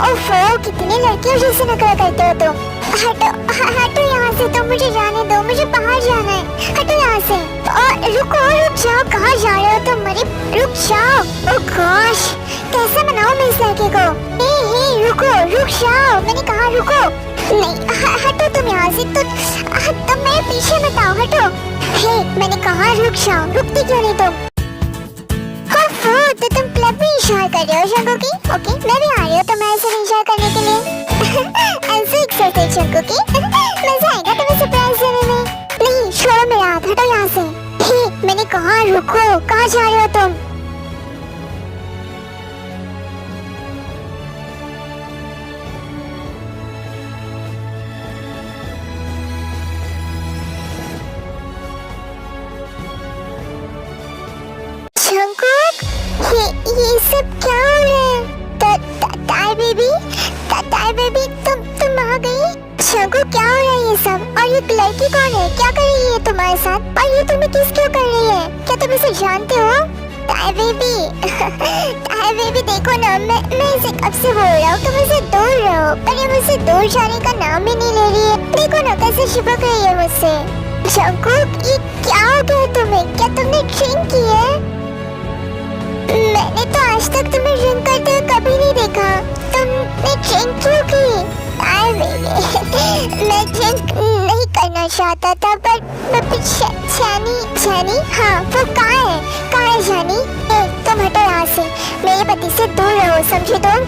ओफो, कितनी लड़कियों जैसे नखरा करते हो तुम। हटो हटो यहाँ से, तुम मुझे जाने दो, मुझे बाहर जाना है, हटो यहाँ से। और रुक जाओ, कहाँ जा रहे हो तुम? अरे रुक जाओ। ओह गॉश, कैसे मनाऊं मैं इस लड़के को? हे रुक जाओ, मैंने कहा रुको। नहीं हटो तुम यहाँ से, तुम मेरे पीछे मत आओ, हटो। हे मैंने कहा रुक जाओ, रुकती क्यों नहीं तुम? तो तुम क्लब में इशारा कर रहे हो शंकु की? ओके, मैं भी आ रही हूँ तुम्हारे साथ इशारा करने के लिए। ऐसे एक्साइटेड शंकु की, मजा आएगा तुम्हें सरप्राइज देने में। नहीं छोड़ो मेरा हाथ, हटो यहाँ से। हे मैंने कहा रुको, कहाँ जा रहे हो तुम? ये सब क्या हो रहा है? ताई बेबी तुम आ गई? शंकु क्या हो रहा है ये सब? और ये लड़की कौन है? क्या कर रही है तुम्हारे साथ? और ये तुम्हें किस क्यों कर रही है? क्या तुम इसे जानते हो? ताई बेबी देखो ना, मैं इसे कब से बोल रहा हूँ तुम इसे दूर रहो, पर ये मुझसे दूर जाने का नाम ही नहीं ले रही है। देखो ना कैसे चिपक रही है मुझसे। शंकु ये क्या हो गया तुम्हें? क्या तुमने ड्रिंक की है? मैंने तो आज तक तुम्हें ड्रिंक करते हुए कभी नहीं देखा। तुमने ड्रिंक क्यों की? मैं ड्रिंक नहीं करना चाहता था, पर जानी हाँ वो कहाँ है जानी? तुम हटो यहाँ से, मेरे पति से दूर रहो, समझे तुम?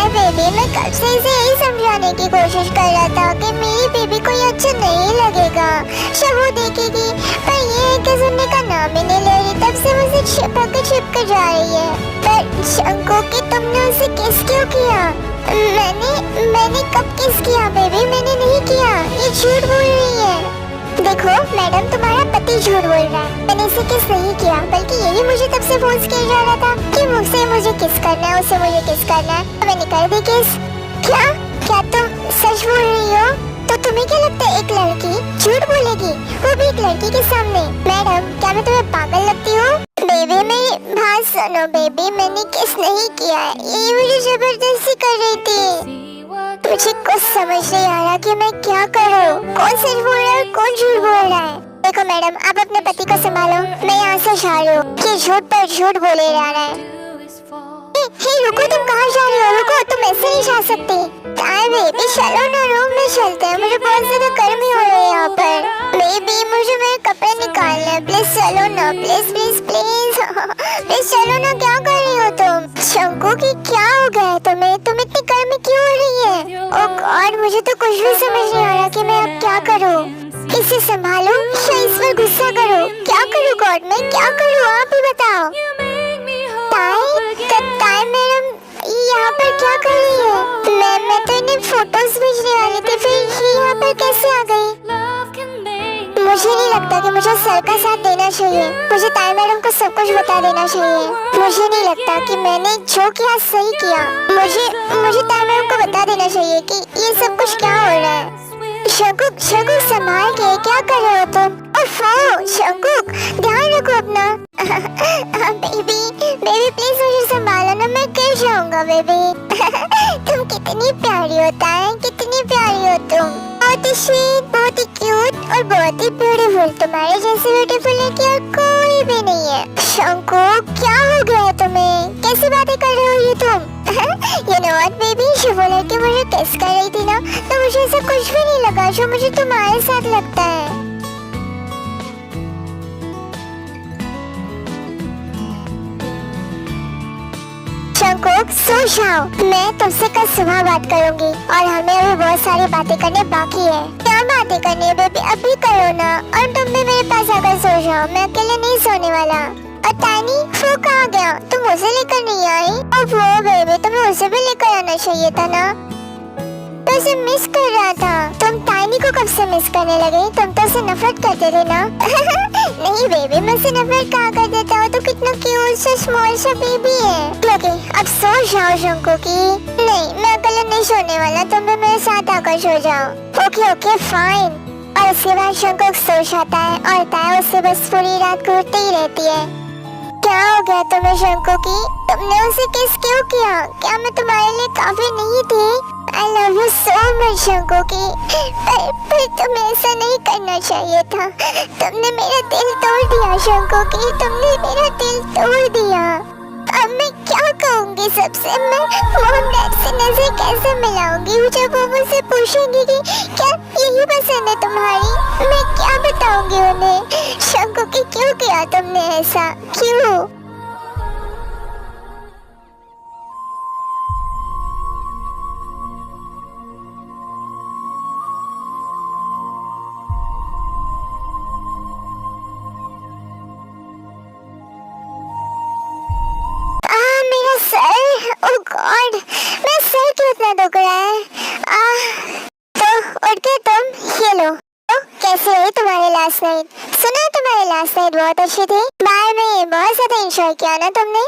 बेबी मैं कब से इसे यही समझाने की कोशिश कर रहा था कि मेरी बेबी को ये अच्छा नहीं लगेगा, जब वो देखेगी, पर ये कि सुनने का नाम ही नहीं ले रही। तब से मुझे चिपक जा रही है। पर शंकु की तुमने उसे किस क्यों किया? मैंने कब किस किया बेबी? मैंने नहीं किया, ये झूठ बोल रही है। देखो मैडम, तुम्हारा पति झूठ बोल रहा है, मैंने इसे किस नहीं किया, बल्कि यही मुझे तब से फोर्स किया जा रहा था कि मुझे किस करना है, उसे मुझे किस करना है। मैंने कर दी किस। क्या तुम सच बोल रही हो? तो तुम्हें क्या लगता है एक लड़की झूठ बोलेगी, वो भी एक लड़की के सामने? मैडम क्या मैं तुम्हें पागल लगती हूँ? बेबी मेरी बात सुनो बेबी, मैंने किस नहीं किया, ये मुझे जबरदस्ती कर रही थी। मुझे कुछ समझ नहीं आ रहा कि मैं क्या करूं, कौन सच बोल रहा है कौन झूठ बोल रहा है। देखो मैडम, आप अपने पति को संभालो, मैं यहाँ से जा रही हूँ। ये झूठ पर झूठ बोले जा रहा है। हे रुको, तुम कहाँ जा रही हो? रुको, तुम ऐसे नहीं जा सकते। बेबी चलो ना, रूम में चलते हैं, मुझे बहुत ज्यादा गर्मी हो रही है यहाँ पर। बेबी मुझे मेरे कपड़े निकालने हैं, प्लीज चलो ना, प्लीज प्लीज प्लीज प्लीज चलो ना। क्या कर रही हो तुम? शंकु की क्या हो गया है तुम्हें इतनी गर्मी क्यों हो रही है? ओह गॉड, मुझे तो कुछ भी समझ नहीं आ रहा कि मैं अब क्या करूँ। इसे संभालूं या इस पर गुस्सा करूँ? क्या करूँ गॉड, मैं क्या करूँ आप ही बताओ। ताई मैडम यहाँ पर क्या कर रही है? मैं तो इन्हें फोटोज भेजने वाली थी, फिर ये यहाँ पर कैसे आ गई? मुझे नहीं लगता कि मुझे सर का साथ देना चाहिए, मुझे ताई मैडम को सब कुछ बता देना चाहिए। मुझे नहीं लगता कि मैंने जो किया सही किया। मुझे ताई मैडम को बता देना चाहिए कि ये सब कुछ क्या हो रहा है। शंकु संभाल के, क्या कर रहे हो तुम? शंकु ध्यान रखो अपना। बेबी प्लीज मुझे संभालो ना, मैं गिर जाऊंगा बेबी। तुम कितनी प्यारी होता है, कितनी प्यारी हो तुम, बहुत ही स्वीट, बहुत ही क्यूट और बहुत ही ब्यूटीफुल। तुम्हारे जैसे ब्यूटीफुल लड़की और कोई भी नहीं है। शंकु क्या हो गया तुम्हें? कैसी बातें कर रहे हो ये तुम? You know what baby, जो वो लड़की मुझे किस कर रही थी ना, तो मुझे ऐसा कुछ भी नहीं लगा जो मुझे तुम्हारे साथ लगता है। शंकुक सो जाओ, मैं तुमसे कल सुबह बात करूंगी और हमें अभी बहुत सारी बातें करने बाकी है। क्या बातें करनी है बेबी? अभी करो ना, और तुम भी मेरे पास आकर सो जाओ, मैं अकेले नहीं सोने वाला। और तानी वो कहाँ गया? तुम उसे लेकर नहीं आई? और वो बेबी तुम्हें उसे भी लेकर आना चाहिए था ना, तो उसे मिस कर रहा था। तुम तानी को कब से मिस करने लगे? तुम तो उसे नफरत करते थे ना? नहीं बेबी, मैं उसे नफरत कहाँ कर देता हूँ, तो कितना क्यूट सा स्मॉल सा बेबी है। ओके अब सो जाओ शंकु की। नहीं मैं अकेले नहीं सोने वाला, तुम भी मेरे साथ आकर सो जाओ। Okay fine. और उसके बाद शंकु सो जाता है और ताया उससे बस पूरी रात घूरती ही रहती है। क्या हो गया तुम्हें शंकुकी? तुमने उसे किस क्यों किया? क्या मैं तुम्हारे लिए काफी नहीं थी? I love you so much शंकुकी। पर तुम्हें ऐसा नहीं करना चाहिए था। तुमने मेरा दिल तोड़ दिया शंकुकी, तुमने मेरा दिल तोड़ दिया। अब मैं क्या कहूँगी सबसे? मैं मॉम डैड से नजर कैसे मिलाऊंगी जब वो मुझसे पूछेंगे कि क्या यही पसंद है तुम्हारी? मैं क्या बताऊंगी उन्हें? शंकुकी क्यों किया तुमने ऐसा? क्यों? मेरा सर, ओह गॉड, मेरा सर क्यों इतना दुख रहा है? तो उठ के तुम ये लो। कैसे रही तुम्हारी लास्ट नाइट? सुना है तुम्हारी लास्ट नाइट बहुत अच्छी थी। बाहर में बहुत ज्यादा एंजॉय किया ना तुमने?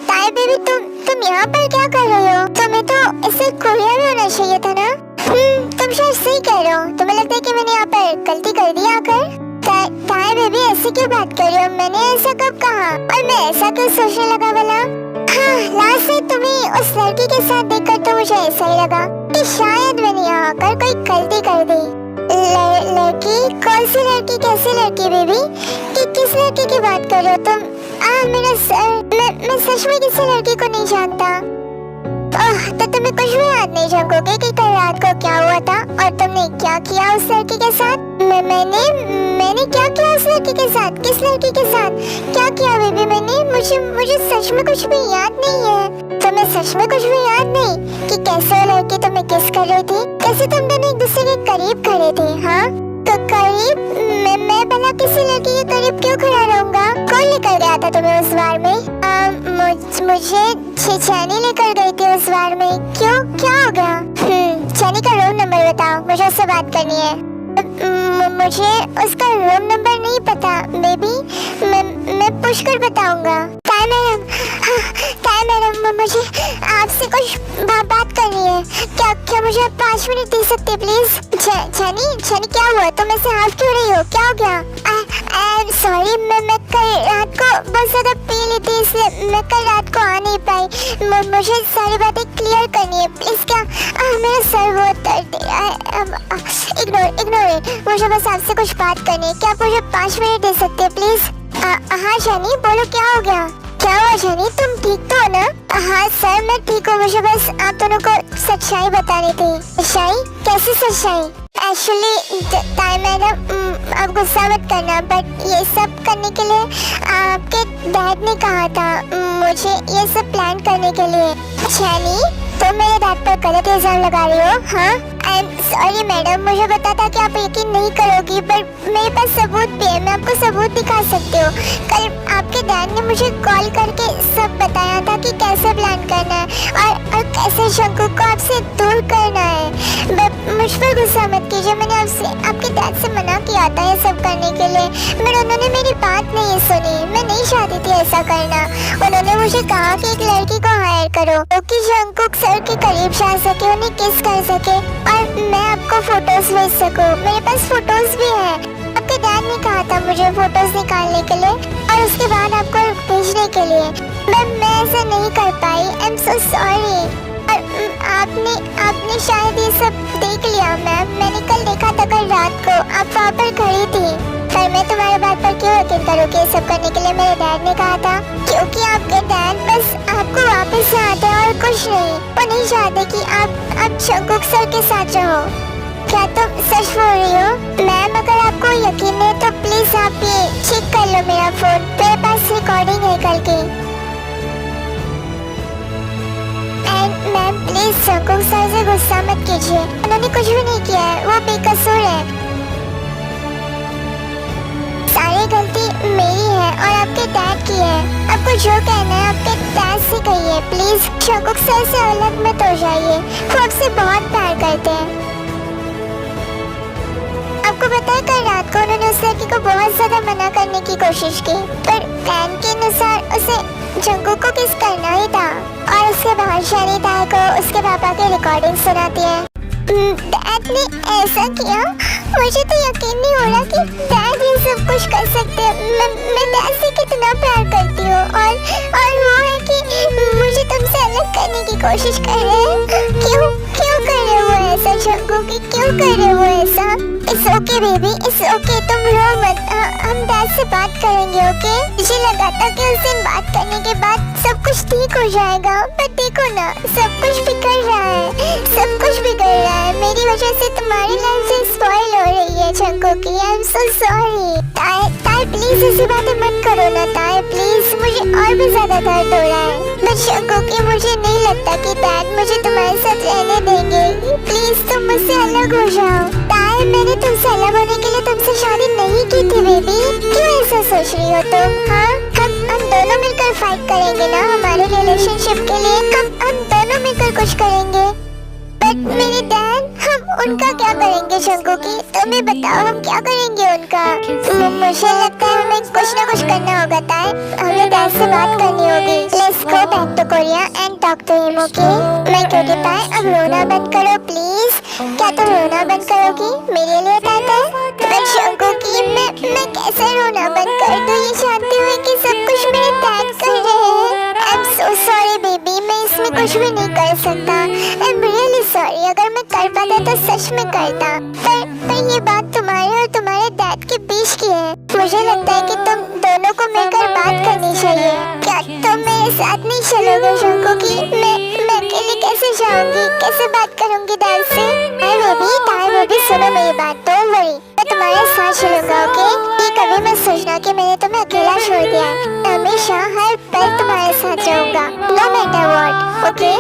ताई बेबी, तुम यहाँ पर क्या कर रही हो? तुम्हें तो इसे कोरिया में होना चाहिए था ना? तुम शायद सही कह रहे हो। तुम्हें लगता है कि मैंने यहाँ पर गलती कर दी आकर? ताई बेबी, ऐसी क्यों बात कर रही हो? मैंने ऐसा कब कहा? और मैं ऐसा क्यों सोचने लगा भला? हाँ, लास्ट नाइट तुम्हें उस लड़की के साथ देखकर तो मुझे ऐसा ही लगा कि शायद मैंने यहाँ आकर कोई गलती कर दी। लड़की? कौन सी लड़की? कैसी लड़की बेबी? किस लड़की की बात कर रहे हो तुम? मेरा सर, मैं सच में किसी लड़की को नहीं जानता। तो तुम्हें कुछ भी याद नहीं शंकुकी कि कल रात को क्या हुआ था और तुमने क्या किया उस लड़की के साथ? मैंने क्या किया उस लड़की के साथ? किस लड़की के साथ क्या किया बेबी मैंने? मुझे सच में कुछ भी याद नहीं है। तुम्हें सच में कुछ भी याद नहीं कि कैसे वो लड़की तुम्हें किस कर रही थी? कैसे तुम दोनों एक दूसरे के करीब खड़े थे? हाँ, तो करीब? मैं भला किसी लड़की के करीब क्यों खड़ा रहूंगा? कौन लेकर गया था तुम्हें उस बार में? मुझे चैनी लेकर गई थी उस बार में। क्यों, क्या हो गया? चैनी का रूम नंबर बताओ, मुझे उससे बात करनी है। मुझे उसका रूम नंबर नहीं पता बेबी, मैं पूछ कर बताऊंगा। ताई मैडम, मुझे आपसे कुछ बात करनी है। क्या मुझे 5 मिनट दे सकते प्लीज? चैनी क्या हुआ? तुम ऐसे हाथ क्यों रही हो? क्या हो गया? सॉरी, मैं कल रात को बहुत ज्यादा पी ली थी, इसलिए मैं कल रात को आ नहीं पाई। मुझे सारी बातें क्लियर करनी है प्लीज। क्या मेरा सर बहुत दर्द दे रहा है। इग्नोर, मुझे बस आपसे कुछ बात करनी है। क्या आप मुझे 5 मिनट दे सकते हैं प्लीज? हाँ शनी, बोलो क्या हो गया? क्या हुआ शनी, तुम ठीक तो हो ना? हाँ सर, मैं ठीक हूँ। मुझे बस आप दोनों को सच्चाई बतानी थी। सच्चाई? कैसी सच्चाई? एक्चुअली ताई मैडम, आप गुस्सा मत करना, बट ये सब करने के लिए आपके डैड ने कहा था मुझे ये सब प्लान करने के लिए। शैनी, तुम मेरे डैड पर गलत इल्जाम लगा रही हो? हाँ, आई एम सॉरी मैडम, मुझे पता था कि आप यकीन नहीं करोगी, पर मेरे पास सबूत भी है। मैं आपको सबूत दिखा सकती हूँ। कल आपके डैड ने मुझे कॉल करके सब बताया था कि कैसे प्लान करना है और कैसे शंकु को आपसे दूर करना है। मुझ पर गुस्सा मत कीजिए, मैंने आपके डैड से मना किया था ये सब करने के लिए, मगर उन्होंने मेरी बात नहीं सुनी। मैं नहीं चाहती थी ऐसा करना। उन्होंने मुझे कहा कि एक लड़की को हायर करो कि शंकु सर के करीब जा सके, उन्हें किस कर सके और मैं आपको फोटोज भेज सकूं। मेरे पास फोटोज भी है। आपके डैड ने कहा था मुझे फोटोज निकालने के लिए और उसके बाद आपको भेजने के लिए। मैं ऐसा नहीं कर पाई। आई एम सो सॉरी। आपने शायद ये सब देख लिया मैम। मैंने कल देखा था, कल रात को आप वहाँ पर खड़ी थी। पर मैं तुम्हारे बात पर क्यों यकीन करूँगी? ये सब करने के लिए मेरे डैड ने कहा था, क्योंकि आपके डैड बस आपको वापस से आते हैं और कुछ नहीं। वो नहीं चाहते कि आप शंकुक सर के साथ रहो। क्या तुम सच बोल रही हो? मैम, अगर आपको यकीन है तो प्लीज आप ये चेक कर लो मेरा फोन। मेरे पास रिकॉर्डिंग है कल की। मैम प्लीज शंकुक सर से गुस्सा मत कीजिए, उन्होंने कुछ भी नहीं किया है, वो बेकसूर है। सारी गलती मेरी है और आपके डैड की है। आपको जो कहना है आपके डैड से कहिए प्लीज। शंकुक सर से अलग मत हो जाइए, वो आपसे बहुत प्यार करते हैं। आपको पता है कल रात को उन्होंने उस लड़की को बहुत ज्यादा मना करने की कोशिश की, पर प्लान के अनुसार उसे जंगू को किस करना ही था और उसके बाद शनिता को उसके पापा की रिकॉर्डिंग सुनाती है। डैड ने ऐसा किया मुझे तो यकीन नहीं हो रहा कि डैड ये सब कुछ कर सकते हैं। मैं डैड से कितना प्यार करती हूँ और वो है कि मुझे तुमसे अलग करने की कोशिश कर रहे हैं। क्यों क्यों कर रहे हो ऐसा शंकुकी, क्यों कर रहे हो ऐसा? It's okay baby, it's okay, तुम रो मत। हम डैड से बात करेंगे, ओके? मुझे लगा था कि उस दिन बात करने के बाद सब कुछ ठीक हो जाएगा, पर देखो ना, सब कुछ बिगड़ रहा है, सब कुछ बिगड़ रहा है। मेरी वजह से तुम्हारी लाइफ से स्पॉइल हो रही है शंकुकी। I am so sorry. ताई प्लीज ऐसी बातें मत करो ना ताई, प्लीज। मुझे और भी ज्यादा दर्द हो रहा है। बट शंकुकी मुझे नहीं लगता कि डैड मुझे तुम्हारे साथ रहने देंगे। प्लीज तुम मुझसे अलग हो जाओ। ताई मैंने तुमसे अलग होने के लिए तुमसे शादी नहीं की थी बेबी। क्यों ऐसा सोच रही हो तुम? हाँ, हम दोनों मिलकर फाइट करेंगे ना हमारे रिलेशनशिप के लिए। हम दोनों मिलकर कुछ करेंगे। बट मेरे डैड, हम उनका क्या करेंगे शंकुकी? तुम्हें बताओ हम क्या करेंगे उनका? मुझे लगता है हमें कुछ ना कुछ करना होगा ताई। हमें डैड से बात करनी होगी। Let's go back to Korea and talk to him, okay? मैं क्यूटी पाई, अब रोना बंद करो प्लीज। क्या तुम रोना बंद करोगी मेरे लिए ताता? बट शंकुकी मैं कैसे रोना बंद कर दूं ये जानते हुए कि सब कुछ मेरे डैड कर रहे हैं? आई एम सो सॉरी बेबी, मैं इसमें कुछ भी नहीं कर सकता। I am really sorry. अगर मैं कर पाता तो सच में करता, पर ये बात तुम्हारे और तुम्हारे डैड के बीच की है। मुझे लगता है कि तुम दोनों को मिलकर बात करनी चाहिए। क्या तुम मेरे साथ नहीं चलोगे शंकुकी? मैं अकेले कैसे जाऊंगी, कैसे बात करूंगी डैड से? ताई बेबी सुनो मेरी बात, डोंट वरी, मैं तुम्हारे साथ चलूंगा, ओके? ये कभी मत सोचना कि मैंने तुम्हें अकेला छोड़ दिया है। हमेशा हर पल तुम्हारे साथ रहूंगा, no matter what, okay?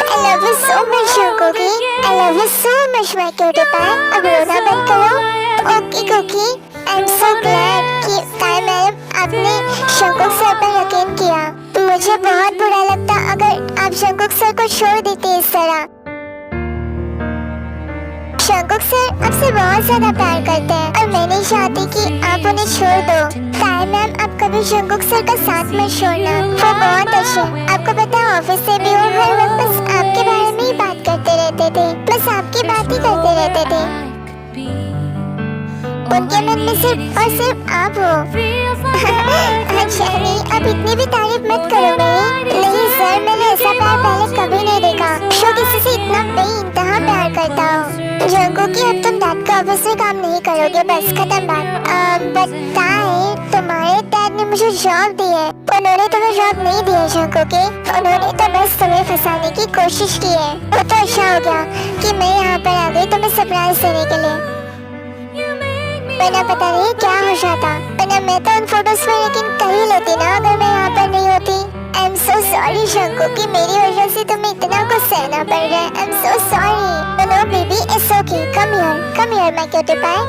I love you so much शंकुकी, I love you so much my cutie pie। अब रोना बंद करो, okay cookie? I am so glad कि ताई मैडम आपने शंकुक सर पर यकीन किया। मुझे बहुत बुरा लगता अगर आप शंकुक सर को छोड़ देते इस तरह। शंकुक सर आपसे बहुत ज्यादा प्यार करते हैं और मैं नहीं चाहती कि आप उन्हें छोड़ दो। ताई मैम आप कभी शंकुक सर का साथ मत छोड़ना, वो बहुत अच्छे। आपको पता है ऑफिस से भी वो हर वक्त बस आपके बारे में ही बात करते रहते थे, बस आपकी बात ही करते रहते थे। उनके मन में सिर्फ और सिर्फ आप हो। अच्छा नहीं, अब इतनी भी तारीफ मत करो मेरी। नहीं सर, मैंने ऐसा प्यार पहले कभी नहीं देखा जो किसी से इतना बेइंतहा प्यार करता हो। शंकुकी अब तुम डैड के ऑफिस में काम नहीं करोगे, बस खत्म बात। बट ताई तुम्हारे डैड ने मुझे जॉब दी है। उन्होंने तुम्हें जॉब नहीं दी है शंकुकी, उन्होंने तो बस तुम्हें फंसाने की कोशिश की है। वो तो अच्छा हो गया कि मैं यहाँ पर आ गई तुम्हें सरप्राइज देने के लिए, वरना पता नहीं क्या हो जाता। वरना मैं तो उन फोटोज पर यकीन कर ही लेती ना अगर मैं यहाँ पर नहीं होती। आई एम सो सॉरी शंकुकी, मेरी वजह से तुम्हें इतना कुछ सहना पड़ रहा है। I am so sorry. No baby, it's okay, come here my cutie pi.